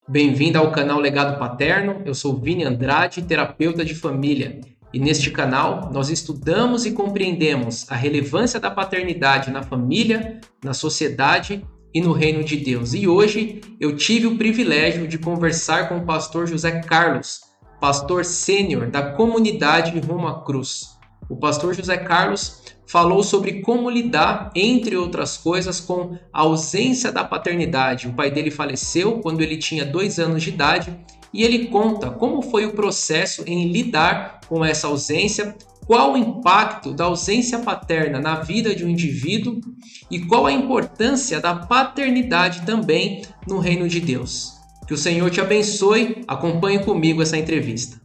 Bem-vindo ao canal Legado Paterno. Eu sou Vini Andrade, terapeuta de família. E neste canal nós estudamos e compreendemos a relevância da paternidade na família, na sociedade e no reino de Deus. E hoje eu tive o privilégio de conversar com o pastor José Carlos, pastor sênior da comunidade Rumo à Cruz. O pastor José Carlos falou sobre como lidar, entre outras coisas, com a ausência da paternidade. O pai dele faleceu quando ele tinha 2 anos de idade e ele conta como foi o processo em lidar com essa ausência, qual o impacto da ausência paterna na vida de um indivíduo e qual a importância da paternidade também no reino de Deus. Que o Senhor te abençoe. Acompanhe comigo essa entrevista.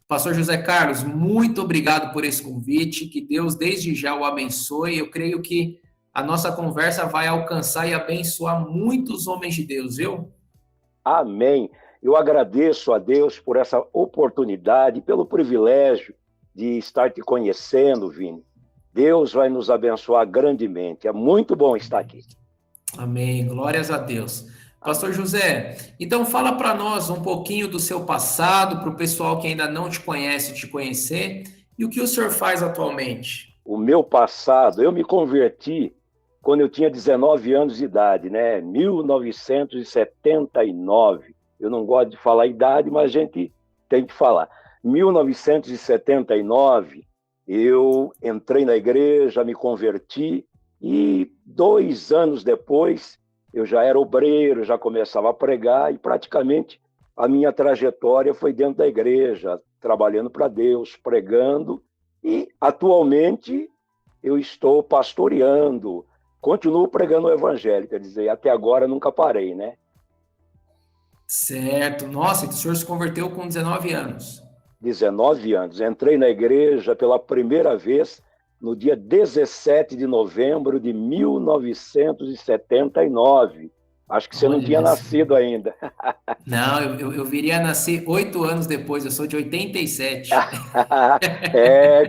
Pastor José Carlos, muito obrigado por esse convite, que Deus desde já o abençoe. Eu creio que a nossa conversa vai alcançar e abençoar muitos homens de Deus, viu? Amém. Eu agradeço a Deus por essa oportunidade, pelo privilégio de estar te conhecendo, Vini. Deus vai nos abençoar grandemente. É muito bom estar aqui. Amém. Glórias a Deus. Pastor Amém. José, então fala para nós um pouquinho do seu passado, para o pessoal que ainda não te conhece te conhecer, e o que o senhor faz atualmente. O meu passado, eu me converti quando eu tinha 19 anos de idade, né? 1979. Eu não gosto de falar idade, mas a gente tem que falar. 1979, eu entrei na igreja, me converti e 2 anos depois eu já era obreiro, já começava a pregar e praticamente a minha trajetória foi dentro da igreja, trabalhando para Deus, pregando e atualmente eu estou pastoreando, continuo pregando o evangelho, quer dizer, até agora nunca parei, né? Certo. Nossa, então o senhor se converteu com 19 anos. 19 anos. Entrei na igreja pela primeira vez no dia 17 de novembro de 1979. Acho que você não tinha Olha só. nascido ainda. Não, eu viria a nascer 8 anos depois, eu sou de 87. É,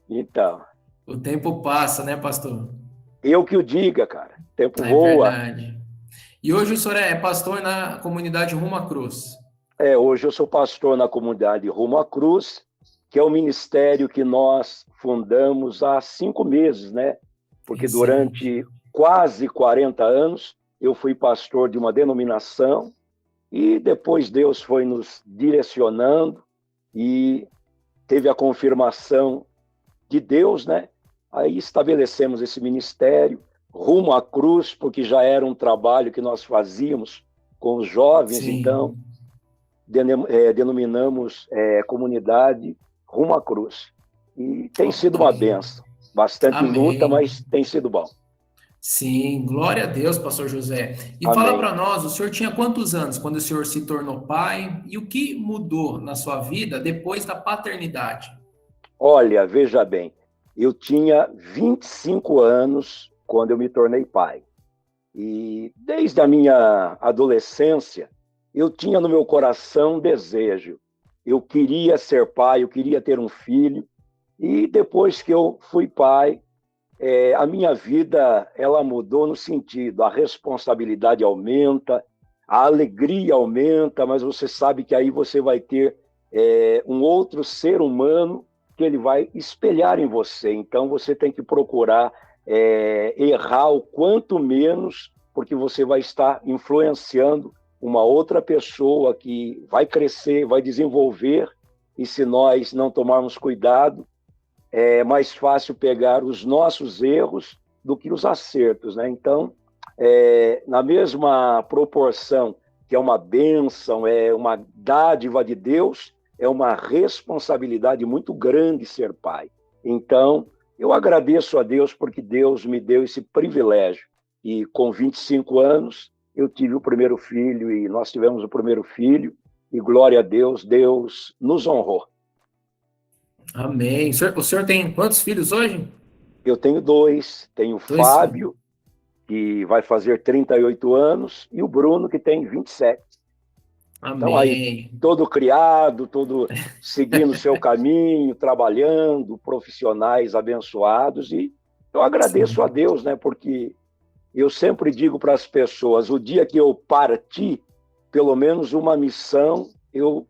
então, O tempo passa, né, pastor? eu que o diga, cara. O tempo É voa. verdade. E hoje o senhor é pastor na comunidade Rumo à Cruz. Hoje eu sou pastor na comunidade Rumo à Cruz, que é o ministério que nós fundamos há 5 meses, né? Porque Excelente. durante quase 40 anos eu fui pastor de uma denominação e depois Deus foi nos direcionando e teve a confirmação de Deus, né? Aí estabelecemos esse ministério Rumo à Cruz, porque já era um trabalho que nós fazíamos com os jovens, então Sim. denominamos comunidade Rumo à Cruz. E tem sido Ok. uma benção. Bastante luta, Amém. mas tem sido bom. Sim, glória a Deus, pastor José. E fala Amém. para nós, o senhor tinha quantos anos quando o senhor se tornou pai e o que mudou na sua vida depois da paternidade? Olha, veja bem, eu tinha 25 anos quando eu me tornei pai. E desde a minha adolescência, eu tinha no meu coração um desejo. Eu queria ser pai, eu queria ter um filho. E depois que eu fui pai, a minha vida ela mudou no sentido, a responsabilidade aumenta, a alegria aumenta, mas você sabe que aí você vai ter um outro ser humano que ele vai espelhar em você. Então você tem que procurar errar o quanto menos, porque você vai estar influenciando uma outra pessoa que vai crescer, vai desenvolver, e se nós não tomarmos cuidado, é mais fácil pegar os nossos erros do que os acertos, né? Então, na mesma proporção que é uma bênção, é uma dádiva de Deus, é uma responsabilidade muito grande ser pai. Então, eu agradeço a Deus porque Deus me deu esse privilégio. E com 25 anos, eu tive o primeiro filho e nós tivemos o primeiro filho. E glória a Deus, Deus nos honrou. Amém. O senhor tem quantos filhos hoje? Eu tenho dois, tenho o Dois filhos. Fábio, que vai fazer 38 anos, e o Bruno, que tem 27. Então, aí, Amém. todo criado, todo seguindo o seu caminho, trabalhando, profissionais abençoados, e eu agradeço a Sim. Deus, né? Porque eu sempre digo para as pessoas, o dia que eu parti, pelo menos uma missão eu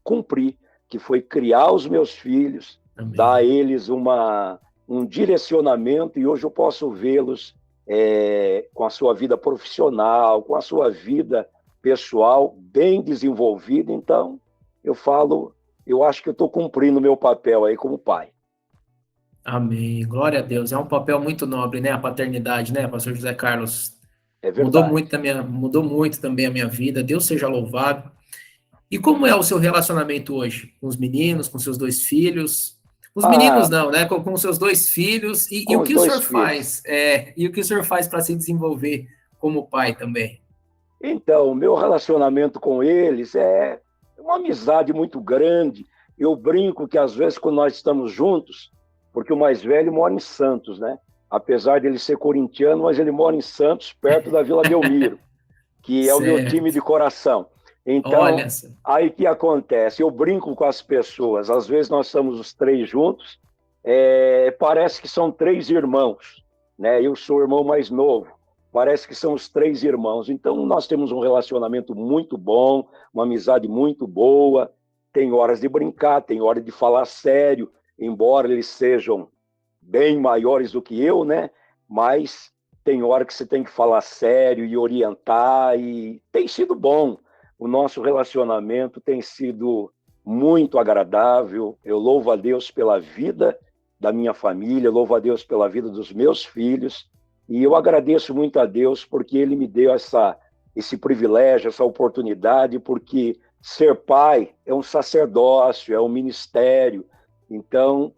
cumpri, que foi criar os meus filhos, dar a Amém. eles um direcionamento, e hoje eu posso vê-los com a sua vida profissional, com a sua vida pessoal bem desenvolvida. Então, eu falo, eu acho que eu estou cumprindo o meu papel aí como pai. Amém. Glória a Deus. É um papel muito nobre, né? A paternidade, né, Pastor José Carlos? É verdade. Mudou muito também a minha vida. Deus seja louvado. E como é o seu relacionamento hoje com os meninos, com seus dois filhos? Os meninos Ah, não, né? Com os seus dois filhos. E com o os que o dois senhor filhos. faz? E o que o senhor faz para se desenvolver como pai também? Então, o meu relacionamento com eles é uma amizade muito grande. Eu brinco que, às vezes, quando nós estamos juntos, porque o mais velho mora em Santos, né? Apesar de ele ser corintiano, mas ele mora em Santos, perto da Vila Belmiro, que é o meu time Certo. de coração. Então, Olha só. aí que acontece? Eu brinco com as pessoas, às vezes nós estamos os três juntos, parece que são três irmãos, né? Eu sou o irmão mais novo, parece que são os três irmãos. Então, nós temos um relacionamento muito bom, uma amizade muito boa, tem horas de brincar, tem hora de falar sério, embora eles sejam bem maiores do que eu, né? Mas tem hora que você tem que falar sério e orientar, e tem sido bom. O nosso relacionamento tem sido muito agradável. Eu louvo a Deus pela vida da minha família, louvo a Deus pela vida dos meus filhos, e eu agradeço muito a Deus porque Ele me deu esse privilégio, essa oportunidade, porque ser pai é um sacerdócio, é um ministério. Então,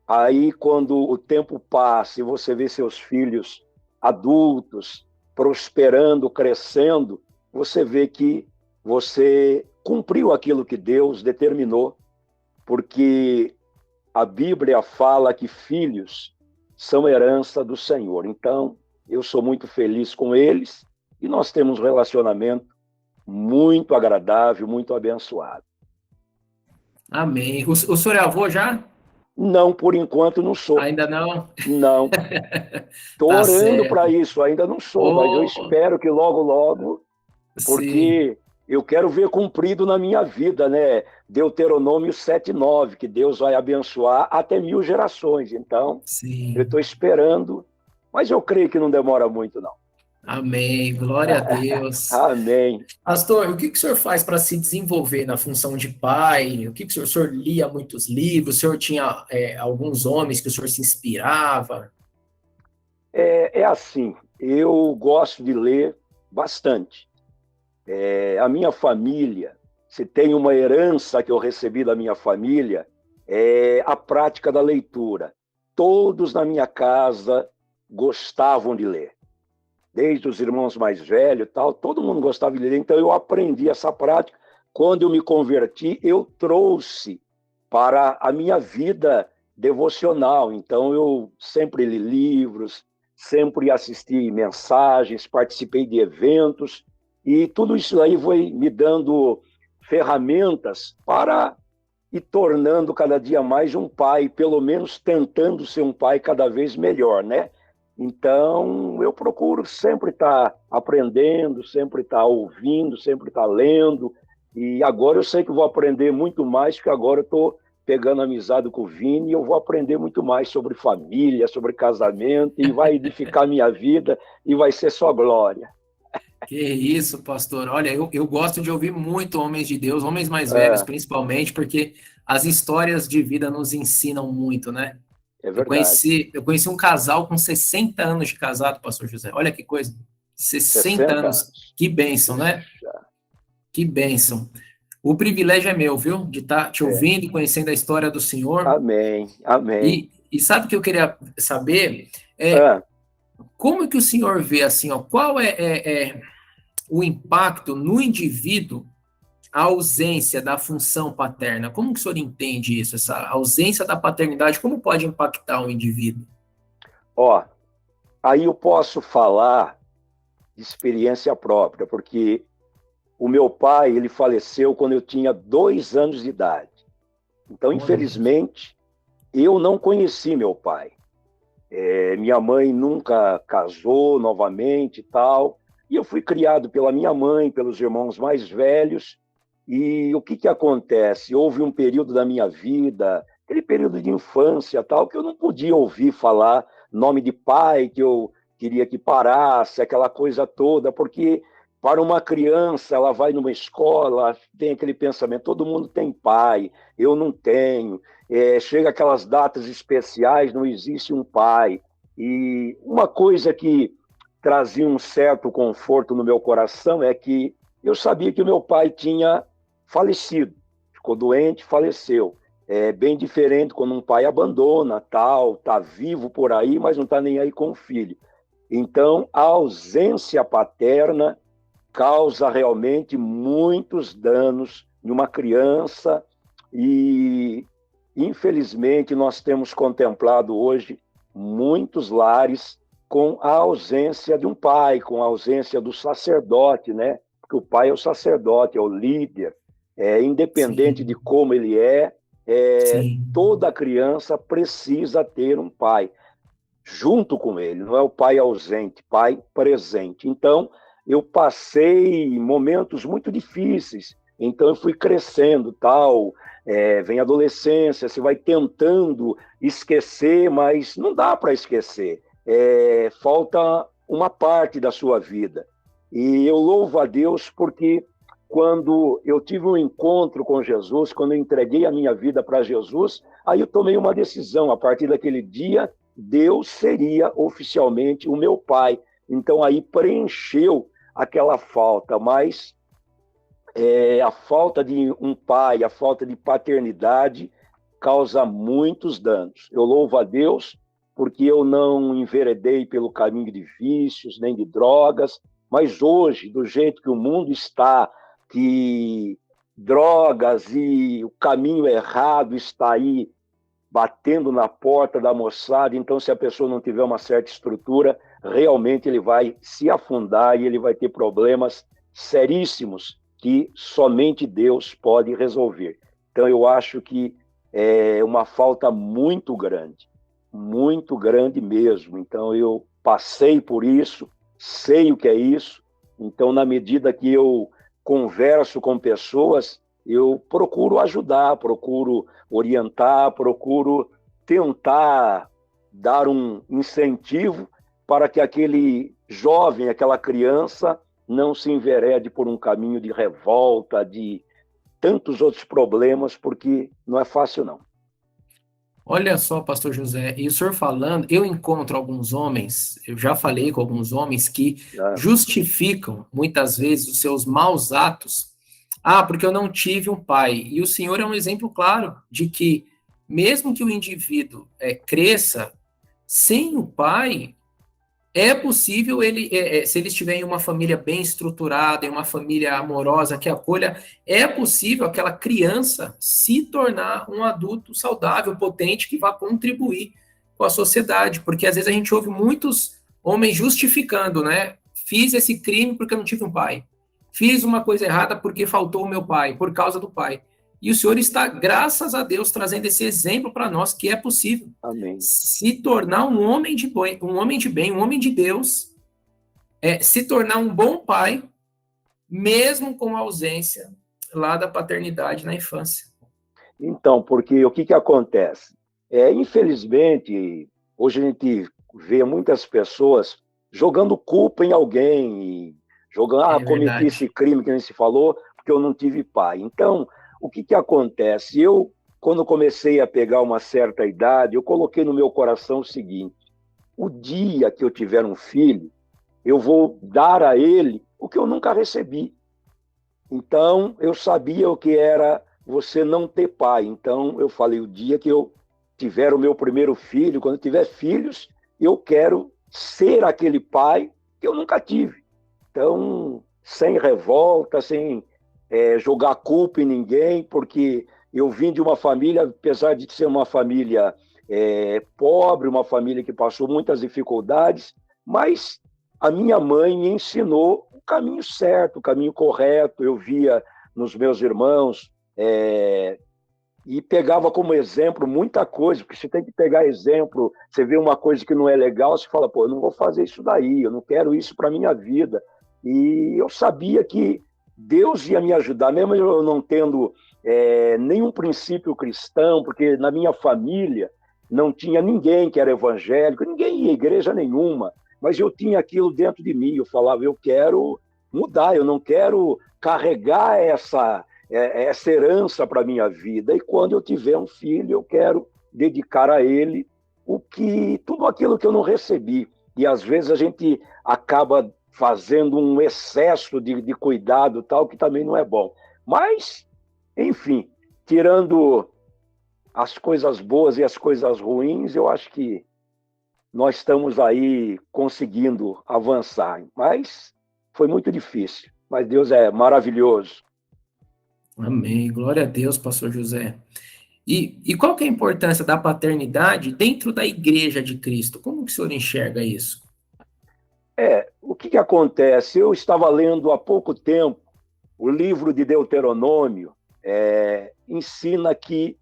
aí, quando o tempo passa e você vê seus filhos adultos, prosperando, crescendo, você vê que você cumpriu aquilo que Deus determinou, porque a Bíblia fala que filhos são herança do Senhor. Então, eu sou muito feliz com eles e nós temos um relacionamento muito agradável, muito abençoado. Amém. O senhor é avô já? Não, por enquanto, não sou. Ainda não? Não. Estou Tá orando para certo. isso, ainda não sou, mas eu Oh, espero que logo, logo, sim, porque eu quero ver cumprido na minha vida, né? Deuteronômio 7:9, que Deus vai abençoar até 1000 gerações. Então, eu sim. estou esperando, mas eu creio que não demora muito, não. Amém. Glória a Deus. Amém. Pastor, o que o senhor faz para se desenvolver na função de pai? O senhor lia muitos livros? O senhor tinha alguns homens que o senhor se inspirava? É assim, eu gosto de ler bastante. A minha família, se tem uma herança que eu recebi da minha família, é a prática da leitura. Todos na minha casa gostavam de ler, desde os irmãos mais velhos e tal, todo mundo gostava de ler, então eu aprendi essa prática. Quando eu me converti, eu trouxe para a minha vida devocional. Então eu sempre li livros, sempre assisti mensagens, participei de eventos, e tudo isso aí foi me dando ferramentas para ir tornando cada dia mais um pai, pelo menos tentando ser um pai cada vez melhor, né? Então, eu procuro sempre estar aprendendo, sempre estar ouvindo, sempre estar lendo. E agora eu sei que vou aprender muito mais, porque agora eu estou pegando amizade com o Vini e eu vou aprender muito mais sobre família, sobre casamento, e vai edificar minha vida e vai ser só glória. Que isso, pastor. Olha, eu gosto de ouvir muito homens de Deus, homens mais velhos, É, principalmente, porque as histórias de vida nos ensinam muito, né? é Eu verdade. conheci, eu conheci um casal com 60 anos de casado, pastor José. Olha que coisa. 60 60 anos. anos. Que bênção, né? Puxa, Que bênção. O privilégio é meu, viu? De estar te é. ouvindo e conhecendo a história do Senhor. Amém, amém. E sabe o que eu queria saber? É Ah, como que o senhor vê assim, ó, qual é o impacto no indivíduo a ausência da função paterna? Como que o senhor entende isso? Essa ausência da paternidade, como pode impactar o indivíduo? ó, aí eu posso falar de experiência própria, porque o meu pai, ele faleceu quando eu tinha 2 anos de idade. Então, infelizmente, eu não conheci meu pai. Minha mãe nunca casou novamente e tal, e eu fui criado pela minha mãe, pelos irmãos mais velhos, e o que que acontece? Houve um período da minha vida, aquele período de infância tal, que eu não podia ouvir falar nome de pai, que eu queria que parasse, aquela coisa toda, porque para uma criança, ela vai numa escola, tem aquele pensamento, todo mundo tem pai, eu não tenho, chega aquelas datas especiais, não existe um pai. E uma coisa que trazia um certo conforto no meu coração é que eu sabia que o meu pai tinha falecido, ficou doente, faleceu. É bem diferente quando um pai abandona, tal, tá vivo por aí, mas não está nem aí com o filho. Então, a ausência paterna causa realmente muitos danos em uma criança e, infelizmente, nós temos contemplado hoje muitos lares com a ausência de um pai, com a ausência do sacerdote, né? Porque o pai é o sacerdote, é o líder, independente Sim, de como ele sim. toda criança precisa ter um pai junto com ele, não é o pai ausente, pai presente. Então, eu passei momentos muito difíceis, então eu fui crescendo, tal, vem a adolescência, você vai tentando esquecer, mas não dá para esquecer, falta uma parte da sua vida. E eu louvo a Deus porque quando eu tive um encontro com Jesus, quando eu entreguei a minha vida para Jesus, aí eu tomei uma decisão, a partir daquele dia, Deus seria oficialmente o meu pai. Então aí preencheu aquela falta, mas a falta de um pai, a falta de paternidade causa muitos danos. Eu louvo a Deus porque eu não enveredei pelo caminho de vícios, nem de drogas, mas hoje, do jeito que o mundo está, que drogas e o caminho errado está aí batendo na porta da moçada, então se a pessoa não tiver uma certa estrutura, realmente ele vai se afundar e ele vai ter problemas seríssimos que somente Deus pode resolver. Então eu acho que é uma falta muito grande mesmo. Então eu passei por isso, sei o que é isso, então na medida que eu converso com pessoas, eu procuro ajudar, procuro orientar, procuro tentar dar um incentivo para que aquele jovem, aquela criança, não se enverede por um caminho de revolta, de tantos outros problemas, porque não é fácil, não. Olha só, pastor José, e o senhor falando, eu encontro alguns homens, eu já falei com alguns homens que Né? justificam muitas vezes os seus maus atos. Ah, porque eu não tive um pai. E o senhor é um exemplo claro de que, mesmo que o indivíduo cresça sem o pai, é possível ele, se ele estiver em uma família bem estruturada, em uma família amorosa que acolha, é possível aquela criança se tornar um adulto saudável, potente, que vai contribuir com a sociedade. Porque às vezes a gente ouve muitos homens justificando, né? Fiz esse crime porque eu não tive um pai. Fiz uma coisa errada porque faltou o meu pai, por causa do pai. E o Senhor está, graças a Deus, trazendo esse exemplo para nós que é possível Amém. se tornar um homem de bem, um homem de Deus, se tornar um bom pai, mesmo com a ausência lá da paternidade na infância. Então, porque o que, que acontece? Infelizmente, hoje a gente vê muitas pessoas jogando culpa em alguém, jogando, É cometi esse verdade. crime que nem se falou, porque eu não tive pai. Então, o que, que acontece? Eu, quando comecei a pegar uma certa idade, eu coloquei no meu coração o seguinte: o dia que eu tiver um filho, eu vou dar a ele o que eu nunca recebi. Então, eu sabia o que era você não ter pai. Então, eu falei, o dia que eu tiver o meu primeiro filho, quando eu tiver filhos, eu quero ser aquele pai que eu nunca tive. Então, sem revolta, sem jogar culpa em ninguém, porque eu vim de uma família, apesar de ser uma família pobre, uma família que passou muitas dificuldades, mas a minha mãe me ensinou o caminho certo, o caminho correto. Eu via nos meus irmãos e pegava como exemplo muita coisa, porque você tem que pegar exemplo, você vê uma coisa que não é legal, você fala, pô, eu não vou fazer isso daí, eu não quero isso para a minha vida. E eu sabia que Deus ia me ajudar, mesmo eu não tendo nenhum princípio cristão, porque na minha família não tinha ninguém que era evangélico, ninguém ia à igreja nenhuma, mas eu tinha aquilo dentro de mim, eu falava, eu quero mudar, eu não quero carregar essa herança para a minha vida, e quando eu tiver um filho, eu quero dedicar a ele tudo aquilo que eu não recebi. E às vezes a gente acaba fazendo um excesso de cuidado, tal, que também não é bom. Mas, enfim, tirando as coisas boas e as coisas ruins, eu acho que nós estamos aí conseguindo avançar. Mas foi muito difícil. Mas Deus é maravilhoso. Amém. Glória a Deus, pastor José. E qual que é a importância da paternidade dentro da Igreja de Cristo? Como que o senhor enxerga isso? O que acontece? Eu estava lendo há pouco tempo o livro de Deuteronômio, ensina que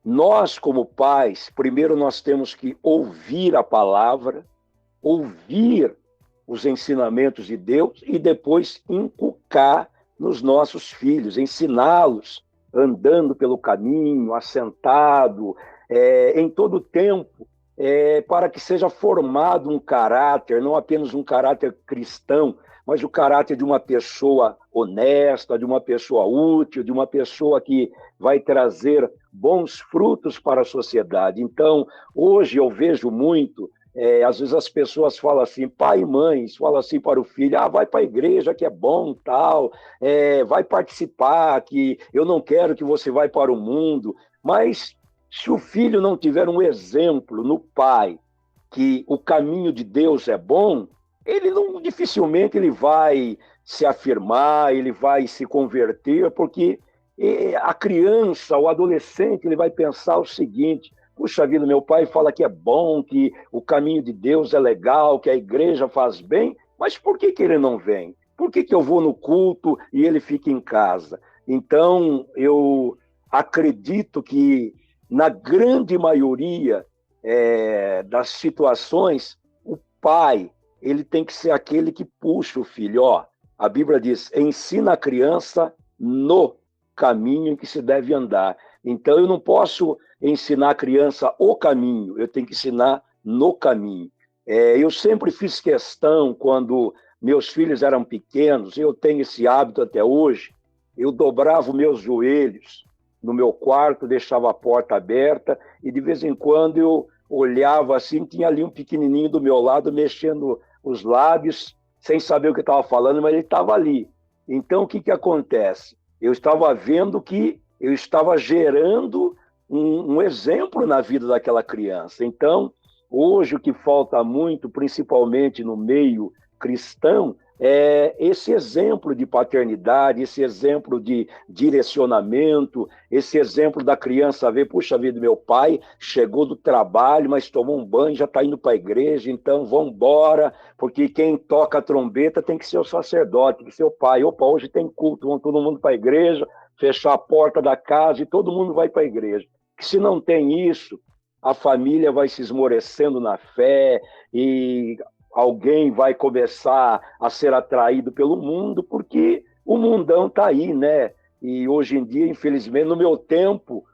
nós, como pais, primeiro nós temos que ouvir a palavra, ouvir os ensinamentos de Deus e depois inculcar nos nossos filhos, ensiná-los andando pelo caminho, assentado, em todo o tempo, para que seja formado um caráter, não apenas um caráter cristão, mas o caráter de uma pessoa honesta, de uma pessoa útil, de uma pessoa que vai trazer bons frutos para a sociedade. Então, hoje eu vejo muito, às vezes as pessoas falam assim, pai e mãe, falam assim para o filho, vai para a igreja que é bom, tal, vai participar, que eu não quero que você vá para o mundo. Mas se o filho não tiver um exemplo no pai, que o caminho de Deus é bom, ele não, dificilmente ele vai se afirmar, ele vai se converter, porque a criança, o adolescente, ele vai pensar o seguinte, puxa vida, meu pai fala que é bom, que o caminho de Deus é legal, que a igreja faz bem, mas por que ele não vem? Por que eu vou no culto e ele fica em casa? Então, eu acredito que, na grande maioria das situações, o pai, ele tem que ser aquele que puxa o filho. A Bíblia diz, ensina a criança no caminho em que se deve andar. Então, eu não posso ensinar a criança o caminho, eu tenho que ensinar no caminho. Eu sempre fiz questão, quando meus filhos eram pequenos, eu tenho esse hábito até hoje, eu dobrava os meus joelhos no meu quarto, deixava a porta aberta, e de vez em quando eu olhava assim, tinha ali um pequenininho do meu lado, mexendo os lábios, sem saber o que estava falando, mas ele estava ali. Então, o que acontece? Eu estava vendo que eu estava gerando um exemplo na vida daquela criança. Então, hoje o que falta muito, principalmente no meio cristão, é esse exemplo de paternidade, esse exemplo de direcionamento, esse exemplo da criança ver, puxa vida, meu pai chegou do trabalho, mas tomou um banho, já está indo para a igreja, então vamos embora, porque quem toca a trombeta tem que ser o sacerdote, tem que ser o pai. Opa, hoje tem culto, vamos todo mundo para a igreja, fechar a porta da casa e todo mundo vai para a igreja. Que se não tem isso, a família vai se esmorecendo na fé e alguém vai começar a ser atraído pelo mundo, porque o mundão está aí, né? E hoje em dia, infelizmente, no meu tempo,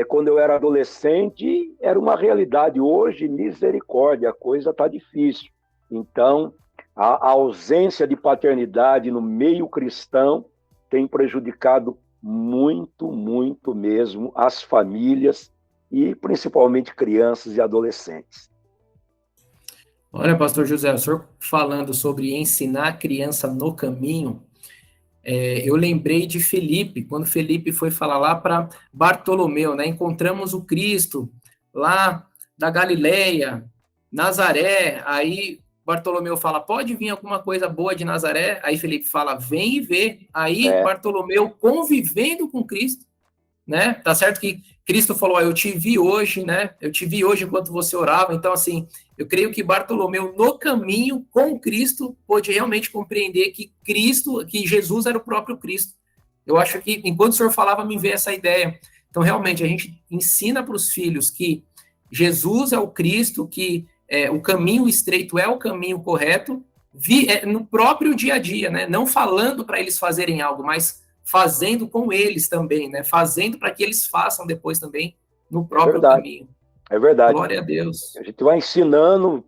quando eu era adolescente, era uma realidade. Hoje, misericórdia, a coisa está difícil. Então, a ausência de paternidade no meio cristão tem prejudicado muito, muito mesmo as famílias e principalmente crianças e adolescentes. Olha, pastor José, o senhor falando sobre ensinar a criança no caminho, eu lembrei de Felipe, quando Felipe foi falar lá para Bartolomeu, né? Encontramos o Cristo lá da Galileia, Nazaré. Aí Bartolomeu fala, pode vir alguma coisa boa de Nazaré? Aí Felipe fala, vem e vê. Aí Bartolomeu, convivendo com Cristo, né? Tá certo que Cristo falou, eu te vi hoje, né? Eu te vi hoje enquanto você orava. Então, assim, eu creio que Bartolomeu, no caminho com Cristo, pôde realmente compreender que que Jesus era o próprio Cristo. Eu acho que, enquanto o senhor falava, me veio essa ideia. Então, realmente, a gente ensina para os filhos que Jesus é o Cristo, que o caminho estreito é o caminho correto, no próprio dia a dia, né? Não falando para eles fazerem algo, mas fazendo com eles também, né? Fazendo para que eles façam depois também no próprio caminho. É verdade. Glória a Deus. A gente vai ensinando.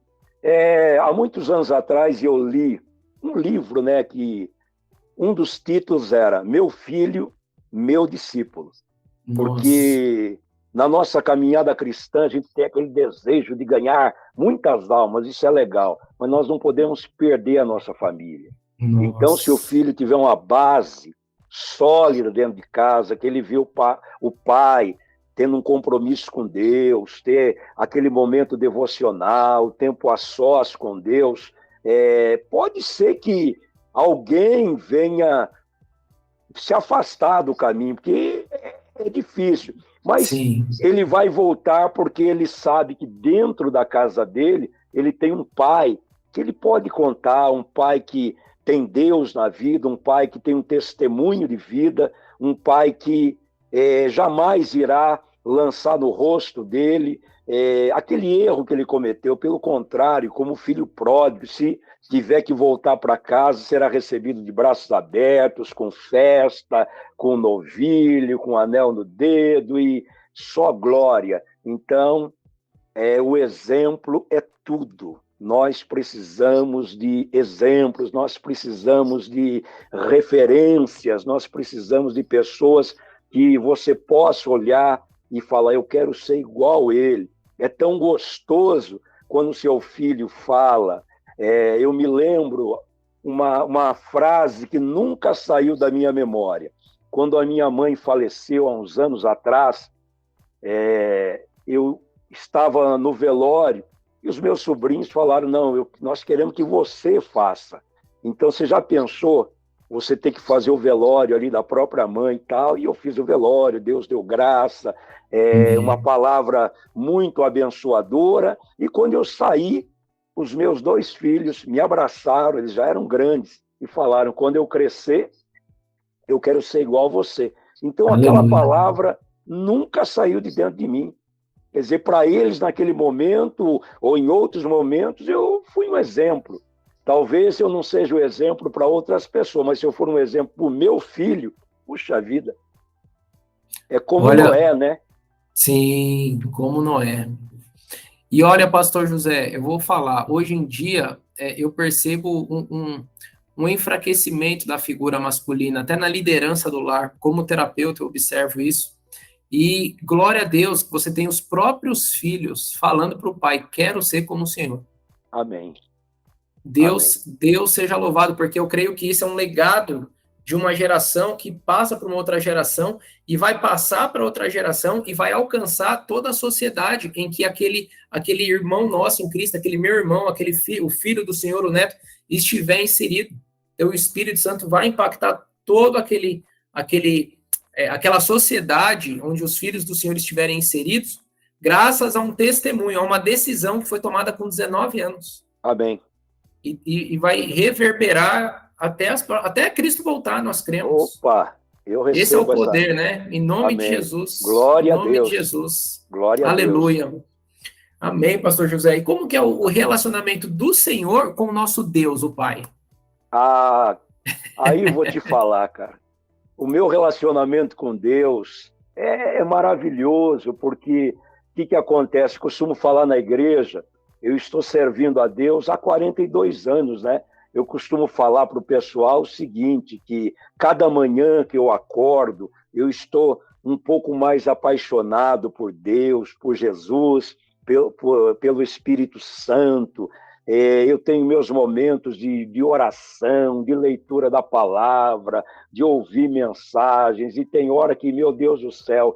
Há muitos anos atrás eu li um livro, né, que um dos títulos era Meu Filho, Meu Discípulo. Porque na nossa caminhada cristã a gente tem aquele desejo de ganhar muitas almas, isso é legal, mas nós não podemos perder a nossa família. Nossa. Então, se o filho tiver uma base sólida dentro de casa, que ele vê o pai tendo um compromisso com Deus, ter aquele momento devocional, tempo a sós com Deus, pode ser que alguém venha se afastar do caminho, porque é difícil, mas sim, ele vai voltar porque ele sabe que dentro da casa dele, ele tem um pai que ele pode contar, um pai que tem Deus na vida, um pai que tem um testemunho de vida, um pai que jamais irá lançar no rosto dele aquele erro que ele cometeu. Pelo contrário, como filho pródigo, se tiver que voltar para casa, será recebido de braços abertos, com festa, com novilho, com anel no dedo e só glória. Então, o exemplo é tudo. Nós precisamos de exemplos, nós precisamos de referências, nós precisamos de pessoas que você possa olhar e falar, eu quero ser igual a ele. É tão gostoso quando seu filho fala. Eu me lembro uma frase que nunca saiu da minha memória. Quando a minha mãe faleceu há uns anos atrás, eu estava no velório e os meus sobrinhos falaram, não, nós queremos que você faça. Então, você já pensou você ter que fazer o velório ali da própria mãe e tal? E eu fiz o velório, Deus deu graça, uma palavra muito abençoadora. E quando eu saí, os meus 2 filhos me abraçaram, eles já eram grandes, e falaram, quando eu crescer, eu quero ser igual a você. Então, aquela palavra nunca saiu de dentro de mim. Quer dizer, para eles, naquele momento, ou em outros momentos, eu fui um exemplo. Talvez eu não seja o exemplo para outras pessoas, mas se eu for um exemplo para o meu filho, puxa vida, é como Noé, né? Sim, como Noé. E olha, pastor José, eu vou falar, hoje em dia, eu percebo um enfraquecimento da figura masculina, até na liderança do lar. Como terapeuta, eu observo isso. E glória a Deus que você tem os próprios filhos falando para o pai, quero ser como o Senhor. Amém. Deus seja louvado, porque eu creio que isso é um legado de uma geração que passa para uma outra geração e vai passar para outra geração e vai alcançar toda a sociedade em que aquele irmão nosso em Cristo, aquele meu irmão, o filho do Senhor, o neto, estiver inserido. Então, o Espírito Santo vai impactar todo aquela sociedade onde os filhos do Senhor estiverem inseridos, graças a um testemunho, a uma decisão que foi tomada com 19 anos. Amém. E vai reverberar até Cristo voltar, nós cremos. Opa, eu recebo. Esse é o poder, né? Em nome de Jesus. Glória a Deus. Em nome de Jesus. Glória Aleluia. a Deus. Amém, pastor José. E como que é o relacionamento do Senhor com o nosso Deus, o Pai? Aí eu vou te falar, cara. O meu relacionamento com Deus é maravilhoso, porque o que acontece? Costumo falar na igreja, eu estou servindo a Deus há 42 anos, né? Eu costumo falar para o pessoal o seguinte, que cada manhã que eu acordo, eu estou um pouco mais apaixonado por Deus, por Jesus, pelo Espírito Santo. Eu tenho meus momentos de oração, de leitura da palavra, de ouvir mensagens, e tem hora que, meu Deus do céu,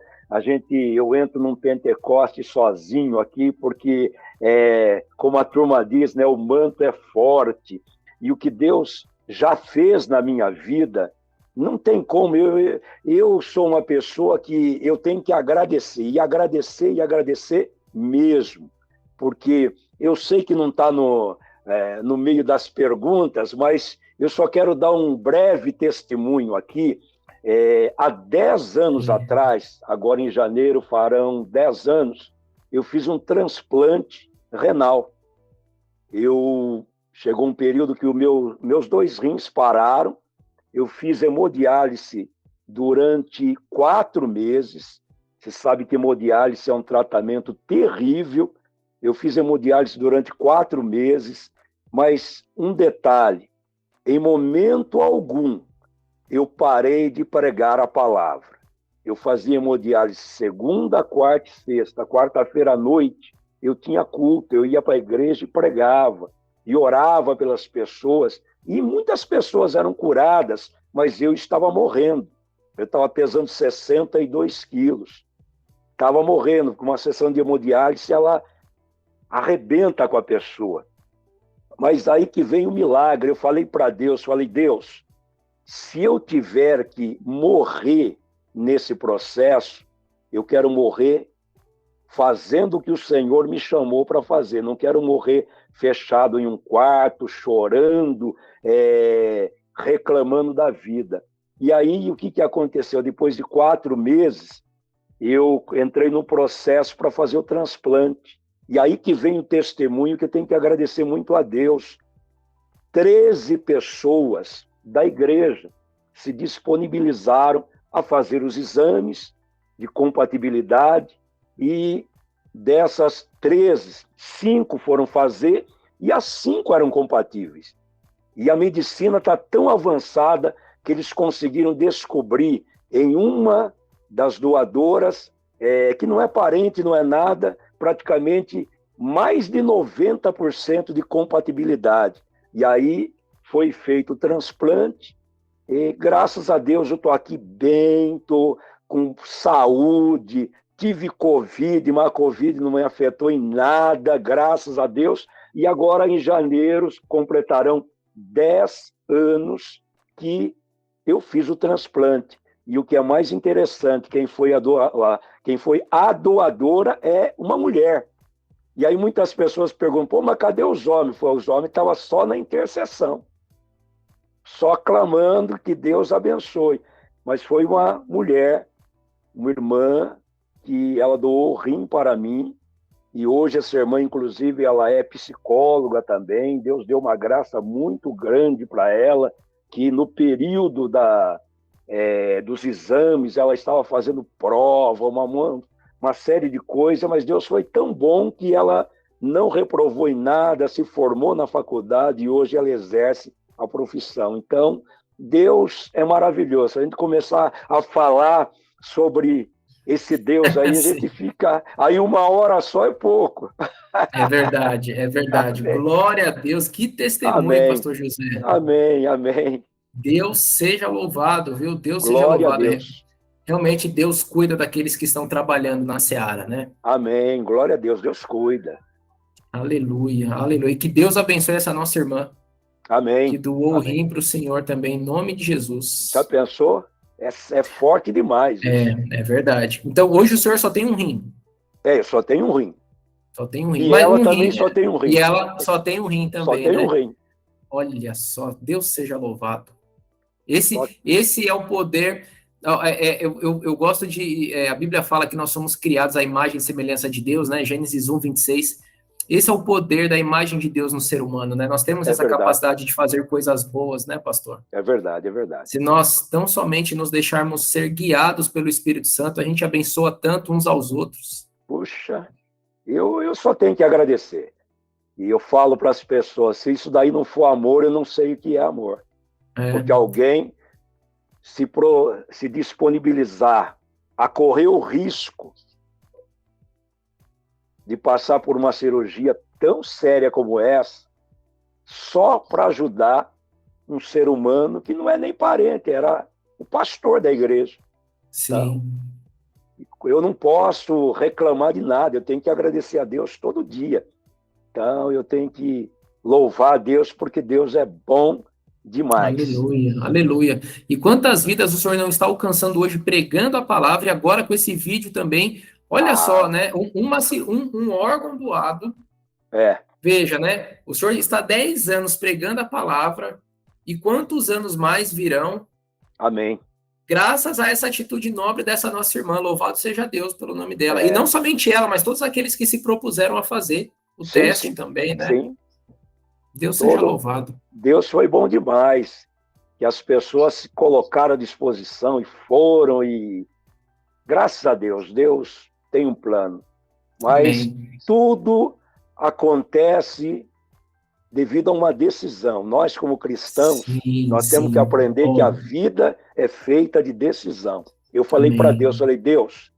eu entro num Pentecoste sozinho aqui, porque, como a turma diz, né, o manto é forte, e o que Deus já fez na minha vida, Não tem como. Eu sou uma pessoa que eu tenho que agradecer, e agradecer, e agradecer mesmo. Porque eu sei que não está no meio das perguntas, mas eu só quero dar um breve testemunho aqui. Há 10 anos atrás, agora em janeiro farão 10 anos, eu fiz um transplante renal. Chegou um período que meus 2 rins pararam, eu fiz hemodiálise durante 4 meses. Você sabe que hemodiálise é um tratamento terrível. Eu fiz hemodiálise durante 4 meses, mas um detalhe, em momento algum, eu parei de pregar a palavra. Eu fazia hemodiálise segunda, quarta e sexta. Quarta-feira à noite, eu tinha culto, eu ia para a igreja e pregava, e orava pelas pessoas, e muitas pessoas eram curadas, mas eu estava morrendo. Eu estava pesando 62 quilos. Estava morrendo, com uma sessão de hemodiálise, ela arrebenta com a pessoa. Mas aí que vem o milagre. Eu falei para Deus, Deus, se eu tiver que morrer nesse processo, eu quero morrer fazendo o que o Senhor me chamou para fazer. Não quero morrer fechado em um quarto, chorando, reclamando da vida. E aí, o que aconteceu? Depois de 4 meses, eu entrei no processo para fazer o transplante. E aí que vem o testemunho que eu tenho que agradecer muito a Deus. 13 pessoas da igreja se disponibilizaram a fazer os exames de compatibilidade, e dessas 13, 5 foram fazer e as 5 eram compatíveis. E a medicina está tão avançada que eles conseguiram descobrir em uma das doadoras, que não é parente, não é nada, praticamente mais de 90% de compatibilidade. E aí foi feito o transplante, e graças a Deus eu estou aqui bem, estou com saúde, tive Covid, mas a Covid não me afetou em nada, graças a Deus. E agora, em janeiro, completarão 10 anos que eu fiz o transplante. E o que é mais interessante, quem foi a doadora é uma mulher. E aí muitas pessoas perguntam, mas cadê os homens? Os homens estavam só na intercessão, só clamando que Deus abençoe. Mas foi uma mulher, uma irmã, que ela doou o rim para mim, e hoje essa irmã, inclusive, ela é psicóloga também. Deus deu uma graça muito grande para ela, que no período dos exames, ela estava fazendo prova, uma série de coisas, mas Deus foi tão bom que ela não reprovou em nada, se formou na faculdade e hoje ela exerce a profissão. Então, Deus é maravilhoso. Se a gente começar a falar sobre esse Deus aí, a gente fica... Aí 1 hora só é pouco. É verdade, é verdade. Amém. Glória a Deus. Que testemunho, Amém. pastor José. Amém, amém. Deus seja louvado, viu? Deus seja Glória louvado. a Deus. Realmente, Deus cuida daqueles que estão trabalhando na seara, né? Amém. Glória a Deus. Deus cuida. Aleluia, aleluia. E que Deus abençoe essa nossa irmã, Amém. que doou o Amém. rim para o Senhor também, em nome de Jesus. Já pensou? É forte demais isso. É verdade. Então, hoje o senhor só tem um rim. Eu só tenho um rim. Só tem um rim. E mas ela um também rim, só tem um rim. E ela só tem um rim também, só tem né? um rim. Olha só, Deus seja louvado. Esse é o poder. Eu gosto de... a Bíblia fala que nós somos criados à imagem e semelhança de Deus, né? Gênesis 1, 26. Esse é o poder da imagem de Deus no ser humano, né? Nós temos essa capacidade de fazer coisas boas, né, pastor? É verdade, é verdade. Se nós tão somente nos deixarmos ser guiados pelo Espírito Santo, a gente abençoa tanto uns aos outros. Puxa, eu só tenho que agradecer. E eu falo para as pessoas, se isso daí não for amor, eu não sei o que é amor. Porque alguém se disponibilizar a correr o risco de passar por uma cirurgia tão séria como essa, só para ajudar um ser humano que não é nem parente, era o pastor da igreja. Sim. Então, eu não posso reclamar de nada, eu tenho que agradecer a Deus todo dia. Então, eu tenho que louvar a Deus, porque Deus é bom demais. Aleluia, aleluia. E quantas vidas o Senhor não está alcançando hoje pregando a palavra e agora com esse vídeo também? Olha só, Ah, né? Um órgão doado. é, Veja, né? O Senhor está 10 anos pregando a palavra e quantos anos mais virão amém. graças a essa atitude nobre dessa nossa irmã? Louvado seja Deus pelo nome dela. E não É, somente ela, mas todos aqueles que se propuseram a fazer o sim, teste sim, também, né? sim. Deus seja Todo louvado. Deus foi bom demais, que as pessoas se colocaram à disposição e foram e graças a Deus, Deus tem um plano. Mas Amém. tudo acontece devido a uma decisão. Nós, como cristãos, Sim, nós temos que sim. aprender que a Oh, vida é feita de decisão. Eu falei para Deus, amém. falei, Deus,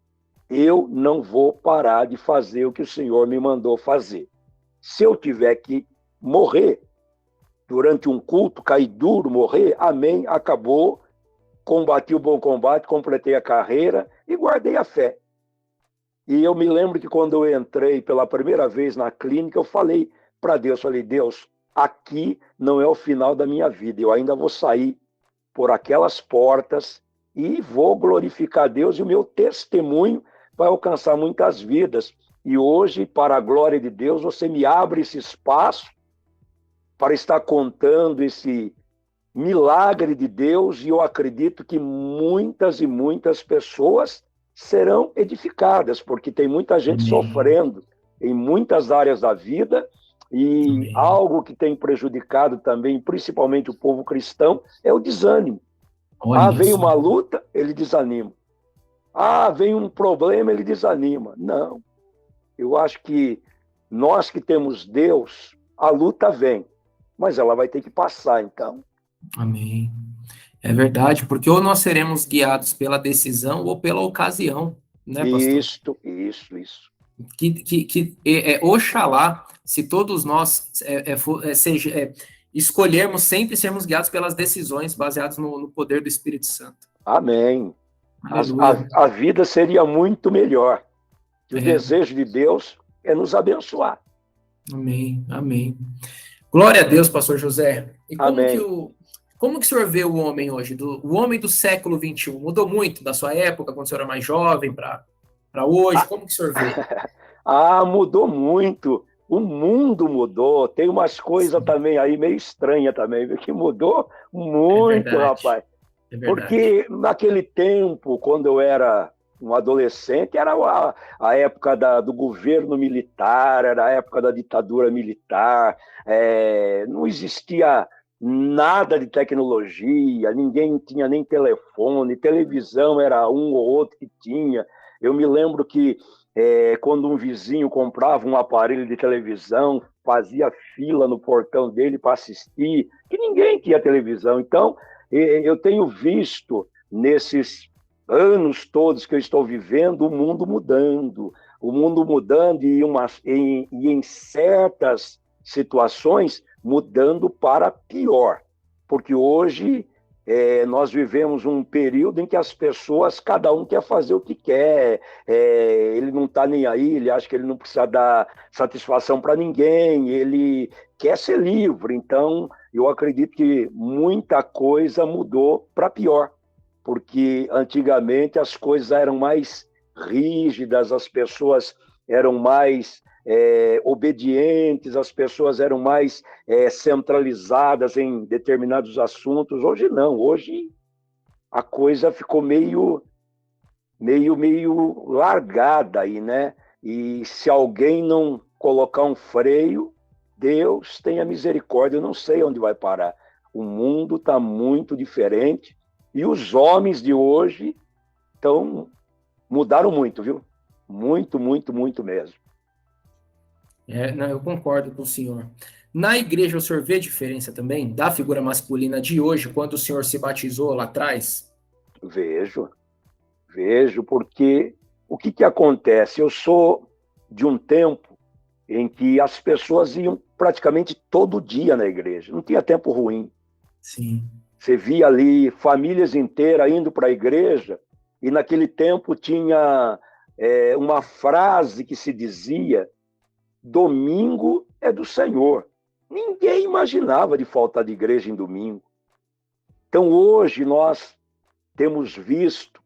eu não vou parar de fazer o que o Senhor me mandou fazer. Se eu tiver que morrer durante um culto, cair duro, morrer, amém, acabou, combati o bom combate, completei a carreira e guardei a fé. E eu me lembro que quando eu entrei pela primeira vez na clínica, eu falei para Deus, falei, Deus, aqui não é o final da minha vida, eu ainda vou sair por aquelas portas e vou glorificar a Deus e o meu testemunho vai alcançar muitas vidas. E hoje, para a glória de Deus, você me abre esse espaço para estar contando esse milagre de Deus e eu acredito que muitas e muitas pessoas serão edificadas, porque tem muita gente Amém. sofrendo em muitas áreas da vida e Amém. algo que tem prejudicado também, principalmente o povo cristão, é o desânimo. Ah, Olha vem só. uma luta, ele desanima. Ah, vem um problema, ele desanima. Não, eu acho que nós que temos Deus, a luta vem, mas ela vai ter que passar, então. Amém. É verdade, porque ou nós seremos guiados pela decisão ou pela ocasião, né, pastor? Isso. Oxalá, se todos nós escolhermos sempre sermos guiados pelas decisões baseadas no poder do Espírito Santo. Amém. Aleluia. A vida seria muito melhor. E o É, desejo de Deus é nos abençoar. amém, amém. Glória a Deus, pastor José. E Amém. como que o senhor vê o homem hoje, o homem do século XXI? Mudou muito da sua época, quando o senhor era mais jovem, para hoje? Ah, Como que o senhor vê? mudou muito. O mundo mudou. Tem umas coisas Sim, também aí meio estranhas também, viu? Que mudou é muito, verdade, rapaz. é verdade. Porque naquele tempo, quando eu era um adolescente, era a época do governo militar, era a época da ditadura militar, não existia nada de tecnologia, ninguém tinha nem telefone, televisão era um ou outro que tinha. Eu me lembro que quando um vizinho comprava um aparelho de televisão, fazia fila no portão dele para assistir, que ninguém tinha televisão. Então, eu tenho visto nesses anos todos que eu estou vivendo o mundo mudando e em certas situações mudando para pior, porque hoje nós vivemos um período em que as pessoas, cada um quer fazer o que quer, ele não está nem aí, ele acha que ele não precisa dar satisfação para ninguém, ele quer ser livre, então eu acredito que muita coisa mudou para pior, porque antigamente as coisas eram mais rígidas, as pessoas eram mais obedientes, as pessoas eram mais centralizadas em determinados assuntos. Hoje não, hoje a coisa ficou meio largada aí, né? E se alguém não colocar um freio, Deus tenha misericórdia, eu não sei onde vai parar. O mundo está muito diferente e os homens de hoje mudaram muito, viu? Muito, muito, muito mesmo. Não, eu concordo com o senhor. Na igreja, o senhor vê diferença também da figura masculina de hoje, quando o senhor se batizou lá atrás? Vejo, vejo, porque o que acontece? Eu sou de um tempo em que as pessoas iam praticamente todo dia na igreja, não tinha tempo ruim. Sim. Você via ali famílias inteiras indo para a igreja, e naquele tempo tinha uma frase que se dizia: domingo é do Senhor. Ninguém imaginava de faltar de igreja em domingo. Então, hoje, nós temos visto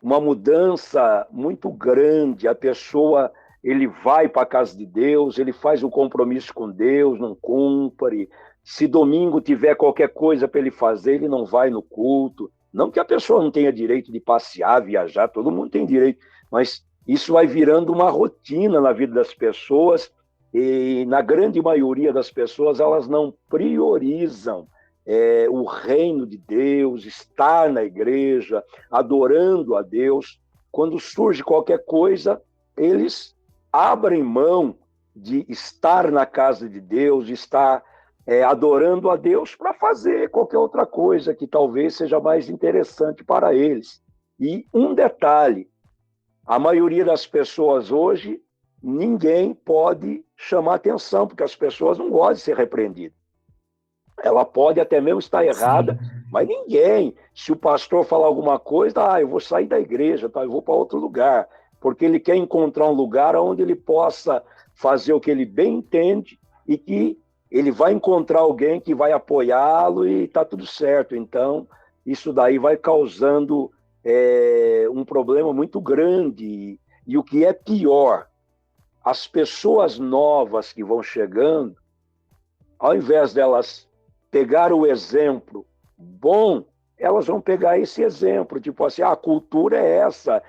uma mudança muito grande. A pessoa, ele vai para a casa de Deus, ele faz um compromisso com Deus, não cumpre. Se domingo tiver qualquer coisa para ele fazer, ele não vai no culto. Não que a pessoa não tenha direito de passear, viajar, todo mundo tem direito, mas isso vai virando uma rotina na vida das pessoas, e na grande maioria das pessoas, elas não priorizam o reino de Deus, estar na igreja, adorando a Deus. Quando surge qualquer coisa, eles abrem mão de estar na casa de Deus, de estar adorando a Deus, para fazer qualquer outra coisa que talvez seja mais interessante para eles. E um detalhe, a maioria das pessoas hoje, ninguém pode chamar atenção, porque as pessoas não gostam de ser repreendidas. Ela pode até mesmo estar errada, sim, mas ninguém. Se o pastor falar alguma coisa, eu vou sair da igreja, eu vou para outro lugar, porque ele quer encontrar um lugar onde ele possa fazer o que ele bem entende e que ele vai encontrar alguém que vai apoiá-lo e está tudo certo. Então, isso daí vai causando um problema muito grande. E o que é pior, as pessoas novas que vão chegando, ao invés delas pegar o exemplo bom, elas vão pegar esse exemplo, tipo assim, a cultura é essa,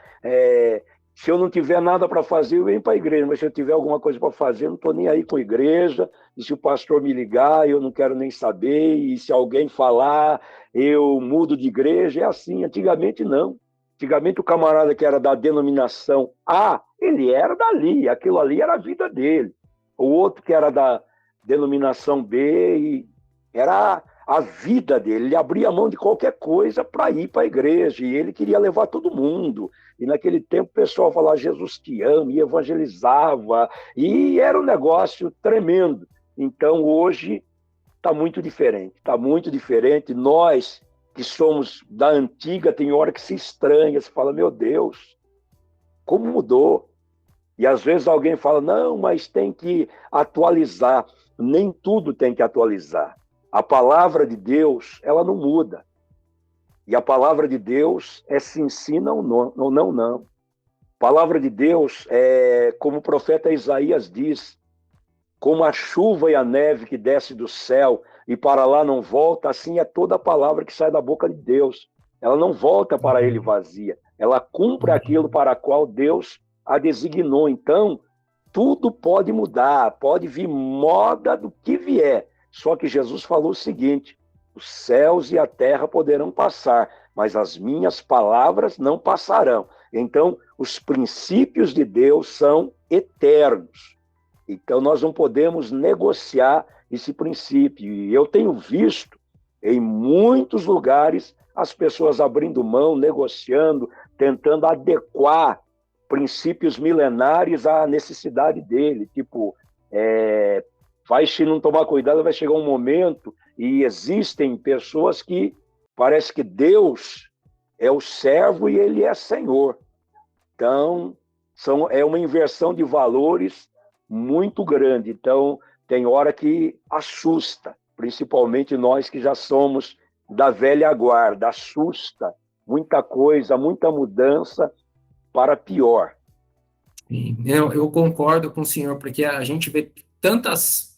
se eu não tiver nada para fazer, eu venho para a igreja, mas se eu tiver alguma coisa para fazer, eu não estou nem aí com a igreja, e se o pastor me ligar, eu não quero nem saber, e se alguém falar, eu mudo de igreja, é assim. Antigamente não. Antigamente o camarada que era da denominação A, ele era dali, aquilo ali era a vida dele. O outro que era da denominação B, era a vida dele, ele abria mão de qualquer coisa para ir para a igreja, e ele queria levar todo mundo. E naquele tempo o pessoal falava, Jesus te ama, e evangelizava, e era um negócio tremendo. Então hoje está muito diferente. Nós que somos da antiga, tem hora que se estranha, se fala, meu Deus, como mudou? E às vezes alguém fala, não, mas tem que atualizar. Nem tudo tem que atualizar. A palavra de Deus, ela não muda. E a palavra de Deus é sim, sim, não, não, não, não. A palavra de Deus é, como o profeta Isaías diz, como a chuva e a neve que desce do céu e para lá não volta, assim é toda a palavra que sai da boca de Deus. Ela não volta para ele vazia. Ela cumpre aquilo para a qual Deus a designou. Então, tudo pode mudar, pode vir moda do que vier. Só que Jesus falou o seguinte, os céus e a terra poderão passar, mas as minhas palavras não passarão. Então, os princípios de Deus são eternos. Então, nós não podemos negociar esse princípio. E eu tenho visto em muitos lugares as pessoas abrindo mão, negociando, tentando adequar princípios milenares à necessidade dele. Tipo, se não tomar cuidado, vai chegar um momento, e existem pessoas que parece que Deus é o servo e ele é Senhor. Então, é uma inversão de valores muito grande. Então, tem hora que assusta, principalmente nós que já somos da velha guarda, assusta muita coisa, muita mudança para pior. Sim, eu concordo com o senhor, porque a gente vê tantas...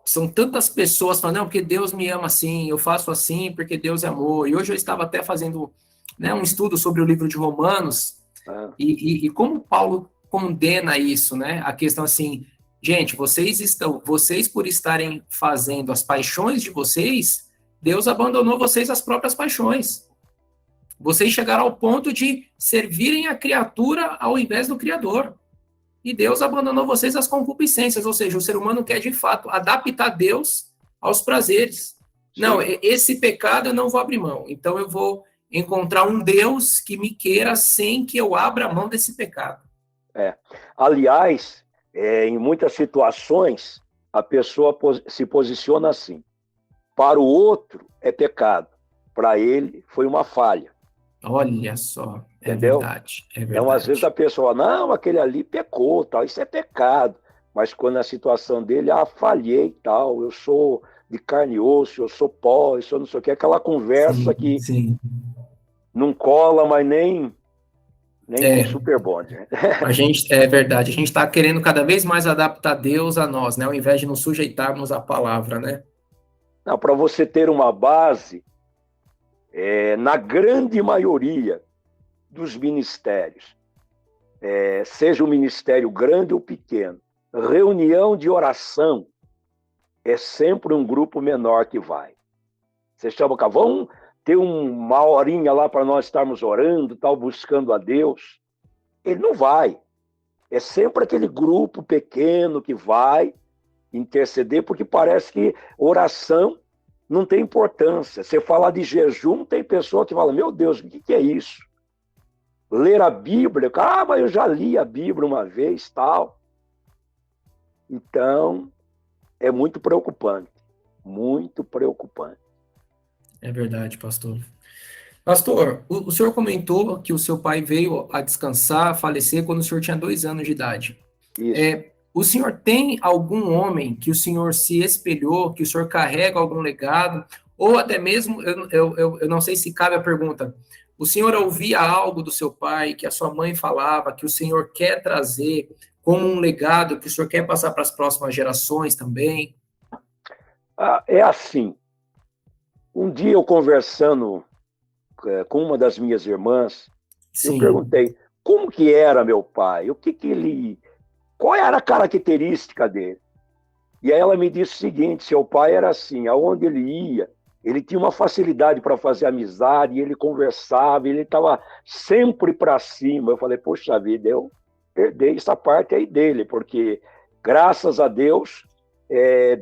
são tantas pessoas falando, não, porque Deus me ama assim, eu faço assim porque Deus é amor. E hoje eu estava até fazendo um estudo sobre o livro de Romanos, e como Paulo condena isso, né? A questão assim, gente, vocês por estarem fazendo as paixões de vocês, Deus abandonou vocês às próprias paixões. Vocês chegaram ao ponto de servirem a criatura ao invés do Criador. E Deus abandonou vocês às concupiscências, ou seja, o ser humano quer de fato adaptar Deus aos prazeres. Sim. Não, esse pecado eu não vou abrir mão, então eu vou encontrar um Deus que me queira sem que eu abra mão desse pecado. Aliás, em muitas situações, a pessoa se posiciona assim, para o outro é pecado, para ele foi uma falha. Olha só, entendeu? Verdade, é verdade. Então, às vezes a pessoa, não, aquele ali pecou, tal, isso é pecado. Mas quando a situação dele, falhei, tal, eu sou de carne e osso, eu sou pó, eu sou não sei o quê, aquela conversa Sim, que sim. não cola, mas nem com É, super bonde. Né? é verdade, a gente está querendo cada vez mais adaptar Deus a nós, né? Ao invés de nos sujeitarmos à palavra, né? Para você ter uma base, na grande maioria dos ministérios, seja um ministério grande ou pequeno, reunião de oração é sempre um grupo menor que vai. Você chama, vamos ter uma horinha lá para nós estarmos orando, tal, buscando a Deus. Ele não vai. É sempre aquele grupo pequeno que vai interceder, porque parece que oração não tem importância. Você falar de jejum, tem pessoa que fala, meu Deus, o que é isso? Ler a Bíblia, mas eu já li a Bíblia uma vez, tal. Então, é muito preocupante. Muito preocupante. É verdade, pastor. Pastor, o senhor comentou que o seu pai veio a descansar, a falecer, quando o senhor tinha 2 anos de idade. Isso. O senhor tem algum homem que o senhor se espelhou, que o senhor carrega algum legado? Ou até mesmo, eu não sei se cabe a pergunta, o senhor ouvia algo do seu pai, que a sua mãe falava, que o senhor quer trazer como um legado, que o senhor quer passar para as próximas gerações também? É assim. Um dia eu conversando com uma das minhas irmãs, eu Sim, perguntei como que era meu pai, qual era a característica dele? E aí ela me disse o seguinte, seu pai era assim, aonde ele ia, ele tinha uma facilidade para fazer amizade, ele conversava, ele estava sempre para cima. Eu falei, poxa vida, eu herdei essa parte aí dele, porque graças a Deus,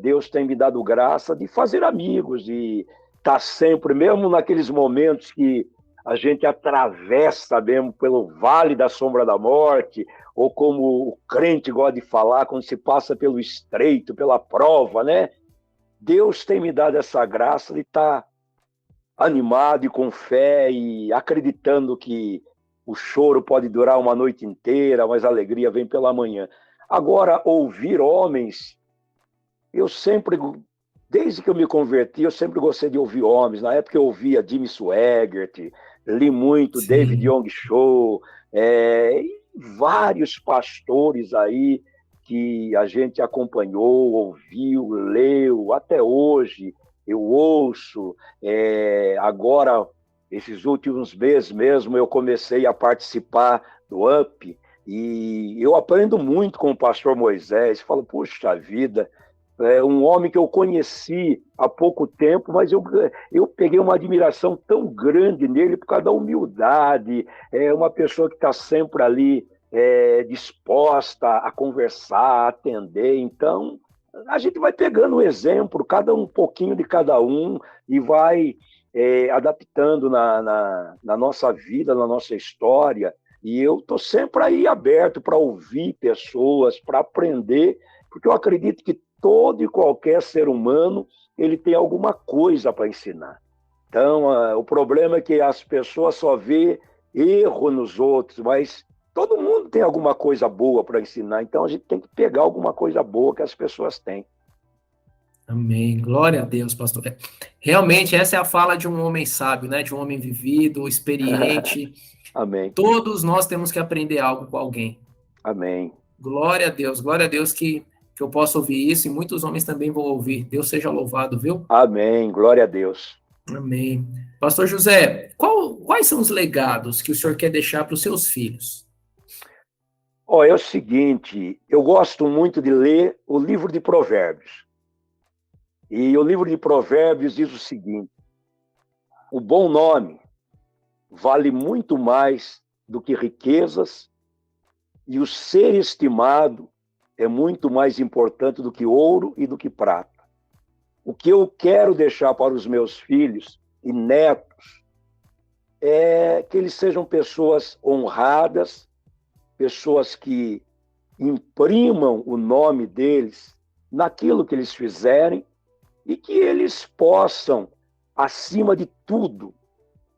Deus tem me dado graça de fazer amigos, de estar sempre, mesmo naqueles momentos que a gente atravessa mesmo pelo vale da sombra da morte, ou como o crente gosta de falar, quando se passa pelo estreito, pela prova, né? Deus tem me dado essa graça de estar animado e com fé e acreditando que o choro pode durar uma noite inteira, mas a alegria vem pela manhã. Agora, ouvir homens, eu sempre, desde que eu me converti, eu sempre gostei de ouvir homens. Na época eu ouvia Jimmy Swaggart, li muito David sim. Young Cho, e vários pastores aí que a gente acompanhou, ouviu, leu, até hoje eu ouço. Agora, esses últimos meses mesmo, eu comecei a participar do UP, e eu aprendo muito com o pastor Moisés. Falo, puxa vida, um homem que eu conheci há pouco tempo, mas eu peguei uma admiração tão grande nele por causa da humildade, uma pessoa que está sempre ali disposta a conversar, a atender. Então, a gente vai pegando um exemplo, cada um pouquinho de cada um, e vai adaptando na nossa vida, na nossa história. E eu estou sempre aí aberto para ouvir pessoas, para aprender, porque eu acredito que todo e qualquer ser humano ele tem alguma coisa para ensinar. Então, o problema é que as pessoas só vê erro nos outros, mas todo mundo tem alguma coisa boa para ensinar. Então, a gente tem que pegar alguma coisa boa que as pessoas têm. Amém. Glória a Deus, pastor. Realmente, essa é a fala de um homem sábio, né? De um homem vivido, experiente. Amém. Todos nós temos que aprender algo com alguém. Amém. Glória a Deus que eu posso ouvir isso e muitos homens também vão ouvir. Deus seja louvado, viu? Amém. Glória a Deus. Amém. Pastor José, quais são os legados que o senhor quer deixar para os seus filhos? É o seguinte, eu gosto muito de ler o livro de Provérbios. E o livro de Provérbios diz o seguinte: o bom nome vale muito mais do que riquezas, e o ser estimado é muito mais importante do que ouro e do que prata. O que eu quero deixar para os meus filhos e netos é que eles sejam pessoas honradas, pessoas que imprimam o nome deles naquilo que eles fizerem e que eles possam, acima de tudo,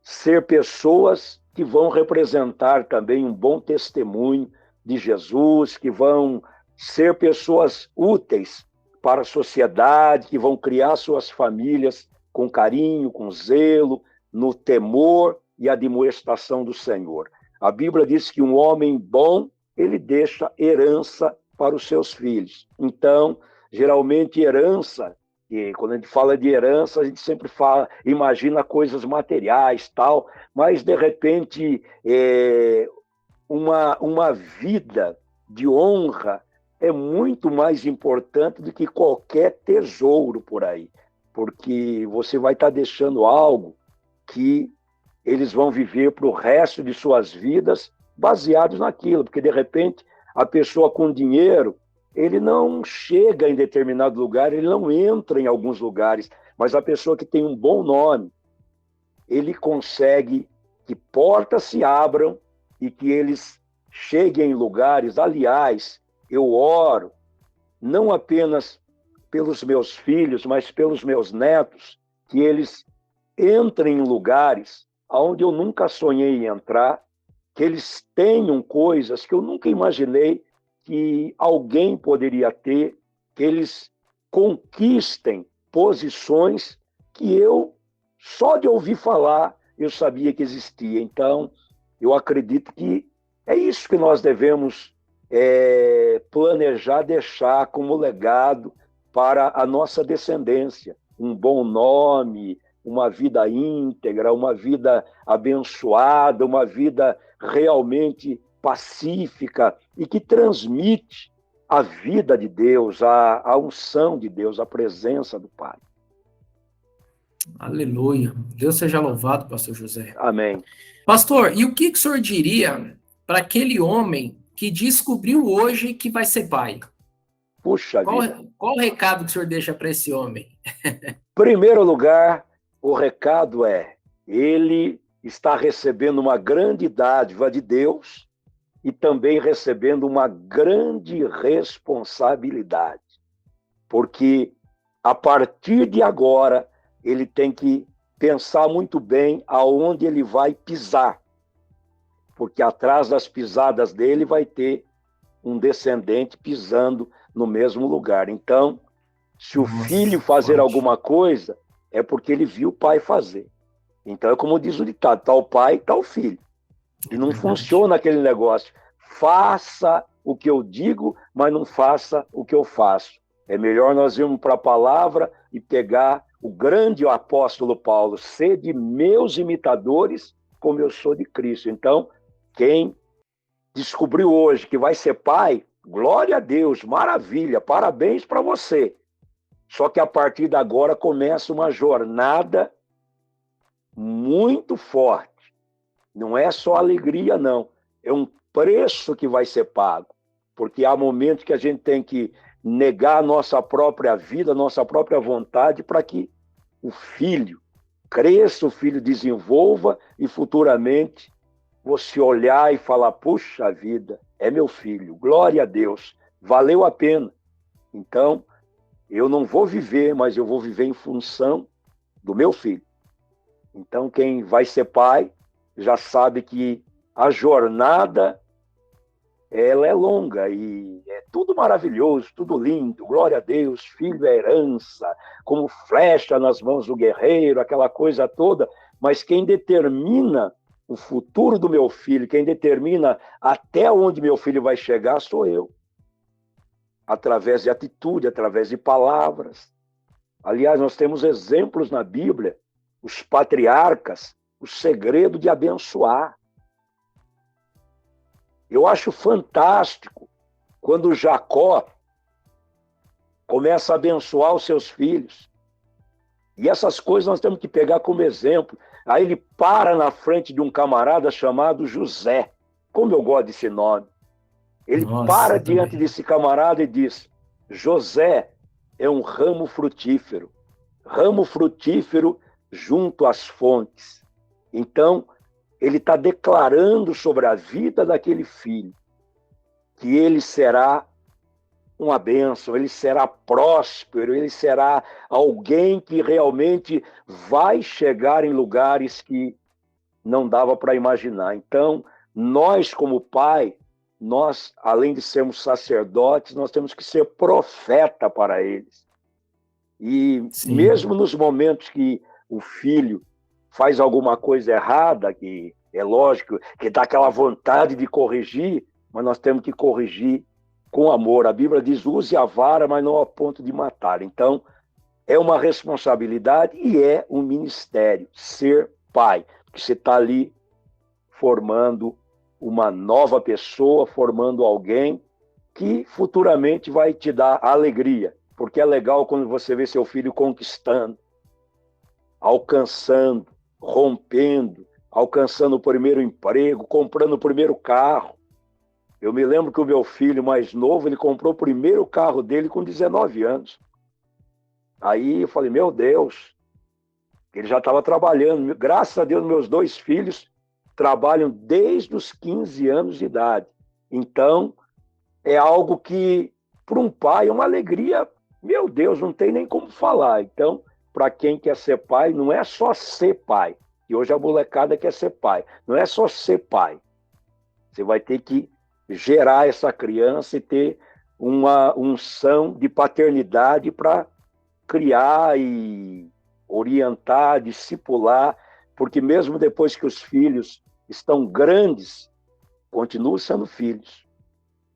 ser pessoas que vão representar também um bom testemunho de Jesus, que vão ser pessoas úteis para a sociedade, que vão criar suas famílias com carinho, com zelo, no temor e admoestação do Senhor. A Bíblia diz que um homem bom, ele deixa herança para os seus filhos. Então, geralmente herança, e quando a gente fala de herança, a gente sempre imagina coisas materiais, tal, mas de repente uma vida de honra é muito mais importante do que qualquer tesouro por aí, porque você vai estar deixando algo que eles vão viver para o resto de suas vidas baseados naquilo, porque de repente a pessoa com dinheiro, ele não chega em determinado lugar, ele não entra em alguns lugares, mas a pessoa que tem um bom nome, ele consegue que portas se abram e que eles cheguem em lugares. Aliás, eu oro não apenas pelos meus filhos, mas pelos meus netos, que eles entrem em lugares onde eu nunca sonhei em entrar, que eles tenham coisas que eu nunca imaginei que alguém poderia ter, que eles conquistem posições que eu, só de ouvir falar, eu sabia que existia. Então, eu acredito que é isso que nós devemos planejar, deixar como legado para a nossa descendência. Um bom nome, uma vida íntegra, uma vida abençoada, uma vida realmente pacífica e que transmite a vida de Deus, a unção de Deus, a presença do Pai. Aleluia. Deus seja louvado, pastor José. Amém. Pastor, e o que o senhor diria para aquele homem que descobriu hoje que vai ser pai? Puxa vida. Qual o recado que o senhor deixa para esse homem? Em primeiro lugar, o recado é: ele está recebendo uma grande dádiva de Deus e também recebendo uma grande responsabilidade. Porque a partir de agora, ele tem que pensar muito bem aonde ele vai pisar. Porque atrás das pisadas dele vai ter um descendente pisando no mesmo lugar. Então, se o filho fazer alguma coisa, é porque ele viu o pai fazer. Então, é como diz o ditado: tá o pai, tá o filho. E não funciona aquele negócio: faça o que eu digo, mas não faça o que eu faço. É melhor nós irmos para a palavra e pegar o grande apóstolo Paulo: sede meus imitadores, como eu sou de Cristo. Então, quem descobriu hoje que vai ser pai, glória a Deus, maravilha, parabéns para você. Só que a partir de agora começa uma jornada muito forte. Não é só alegria, não. É um preço que vai ser pago. Porque há momentos que a gente tem que negar a nossa própria vida, a nossa própria vontade, para que o filho cresça, o filho desenvolva e futuramente você olhar e falar: puxa vida, é meu filho, glória a Deus, valeu a pena. Então, eu não vou viver, mas eu vou viver em função do meu filho. Então, quem vai ser pai já sabe que a jornada, ela é longa e é tudo maravilhoso, tudo lindo, glória a Deus, filho é herança, como flecha nas mãos do guerreiro, aquela coisa toda, mas quem determina o futuro do meu filho, quem determina até onde meu filho vai chegar, sou eu. Através de atitude, através de palavras. Aliás, nós temos exemplos na Bíblia, os patriarcas, o segredo de abençoar. Eu acho fantástico quando Jacó começa a abençoar os seus filhos. E essas coisas nós temos que pegar como exemplo. Aí ele para na frente de um camarada chamado José. Como eu gosto desse nome. Ele para diante desse camarada e diz: José é um ramo frutífero junto às fontes. Então, ele está declarando sobre a vida daquele filho que ele será uma bênção, ele será próspero, ele será alguém que realmente vai chegar em lugares que não dava para imaginar. Então, nós como pai, nós, além de sermos sacerdotes, nós temos que ser profeta para eles. E Sim. mesmo nos momentos que o filho faz alguma coisa errada, que é lógico, que dá aquela vontade de corrigir, mas nós temos que corrigir com amor. A Bíblia diz, use a vara, mas não a ponto de matar. Então, é uma responsabilidade e é um ministério, ser pai. Porque você está ali formando uma nova pessoa, formando alguém que futuramente vai te dar alegria. Porque é legal quando você vê seu filho conquistando, alcançando, rompendo, alcançando o primeiro emprego, comprando o primeiro carro. Eu me lembro que o meu filho mais novo, ele comprou o primeiro carro dele com 19 anos. Aí eu falei, meu Deus, ele já estava trabalhando. Graças a Deus, meus 2 filhos trabalham desde os 15 anos de idade. Então, é algo que, para um pai, é uma alegria. Meu Deus, não tem nem como falar. Então, para quem quer ser pai, não é só ser pai. E hoje a molecada quer ser pai. Não é só ser pai. Você vai ter que gerar essa criança e ter uma unção de paternidade para criar e orientar, discipular, porque mesmo depois que os filhos estão grandes, continuam sendo filhos.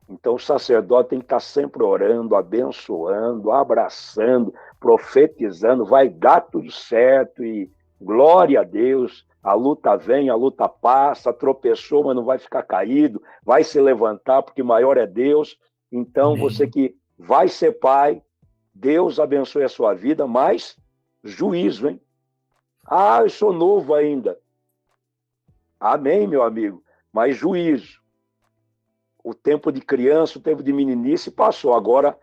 Então o sacerdote tem que estar sempre orando, abençoando, abraçando, profetizando, vai dar tudo certo e glória a Deus, a luta vem, a luta passa, tropeçou, mas não vai ficar caído, vai se levantar, porque maior é Deus. Então você Amém. que vai ser pai, Deus abençoe a sua vida, mas juízo, hein? Ah, eu sou novo ainda. Amém, meu amigo. Mas juízo. O tempo de criança, o tempo de meninice passou. Agora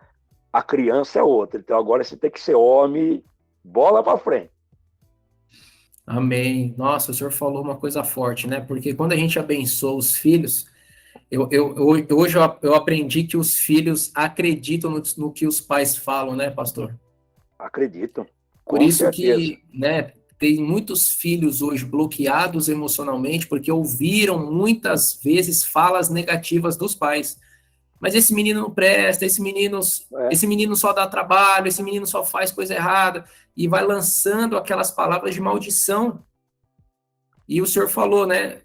a criança é outra. Então agora você tem que ser homem, bola para frente. Amém. Nossa, o senhor falou uma coisa forte, né? Porque quando a gente abençoa os filhos, hoje eu aprendi que os filhos acreditam no que os pais falam, né, pastor? Acredito. Por Com isso certeza. que, né, tem muitos filhos hoje bloqueados emocionalmente porque ouviram muitas vezes falas negativas dos pais. Mas esse menino não presta, É, esse menino só dá trabalho, esse menino só faz coisa errada, e vai lançando aquelas palavras de maldição. E o senhor falou, né?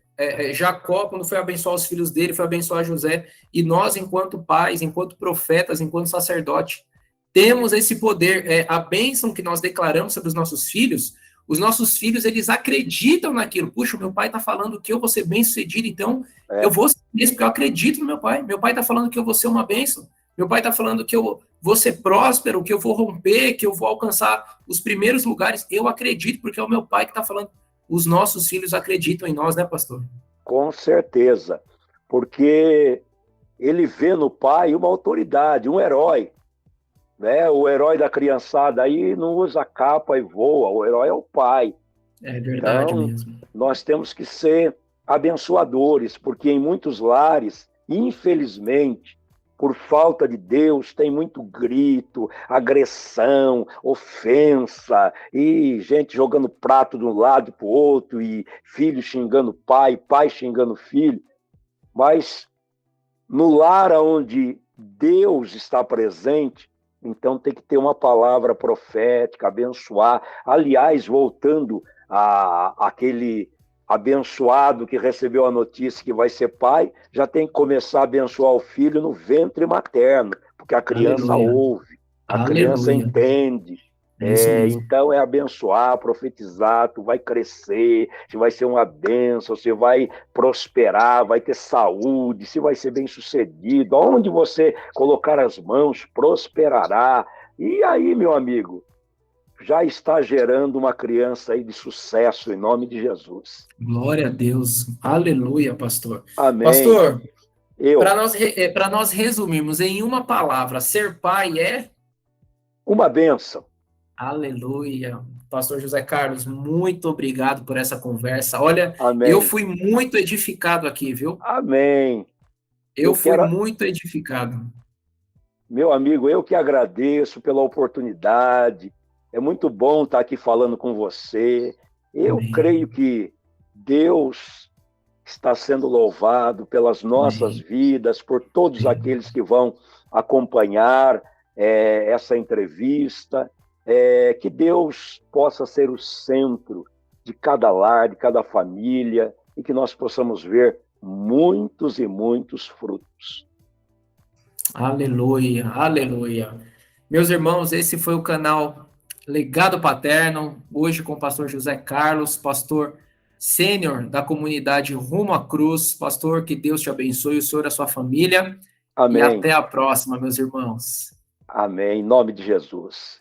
Jacó, quando foi abençoar os filhos dele, foi abençoar José, e nós, enquanto pais, enquanto profetas, enquanto sacerdote, temos esse poder, a bênção que nós declaramos sobre os nossos filhos, eles acreditam naquilo. Puxa, meu pai está falando que eu vou ser bem-sucedido, então eu é, vou ser isso, porque eu acredito no meu pai. Meu pai está falando que eu vou ser uma bênção. Meu pai está falando que eu vou ser próspero, que eu vou romper, que eu vou alcançar os primeiros lugares. Eu acredito, porque é o meu pai que está falando. Os nossos filhos acreditam em nós, né, pastor? com certeza. Porque ele vê no pai uma autoridade, um herói. Né? O herói da criançada aí não usa capa e voa, o herói é o pai. É verdade Então, mesmo. nós temos que ser abençoadores, porque em muitos lares, infelizmente, por falta de Deus, tem muito grito, agressão, ofensa, e gente jogando prato de um lado para o outro, e filho xingando pai, pai xingando filho. Mas no lar onde Deus está presente, então tem que ter uma palavra profética, abençoar. Aliás, voltando àquele abençoado que recebeu a notícia que vai ser pai, já tem que começar a abençoar o filho no ventre materno, porque a criança Aleluia. ouve, a criança Aleluia. entende. É isso mesmo. Então é abençoar, profetizar, tu vai crescer, você vai ser uma bênção, você vai prosperar, vai ter saúde, você vai ser bem sucedido, onde você colocar as mãos, prosperará. E aí, meu amigo, já está gerando uma criança aí de sucesso em nome de Jesus. Glória a Deus. Aleluia, pastor. Amém. Pastor, Eu, para nós resumirmos em uma palavra, ser pai é uma bênção. aleluia. Pastor José Carlos, muito obrigado por essa conversa. Olha, eu Amém. fui muito edificado aqui, viu? Amém. Eu Eu fui quero, muito edificado. meu amigo, eu que agradeço pela oportunidade. É muito bom estar aqui falando com você. Eu creio Amém. que Deus está sendo louvado pelas nossas Amém. vidas, por todos aqueles que vão acompanhar essa entrevista. Que Deus possa ser o centro de cada lar, de cada família, e que nós possamos ver muitos e muitos frutos. Aleluia, aleluia. Meus irmãos, esse foi o canal Legado Paterno, hoje com o pastor José Carlos, pastor sênior da comunidade Rumo à Cruz. Pastor, que Deus te abençoe, o senhor e a sua família. E Amém. até a próxima, meus irmãos. Amém. Em nome de Jesus.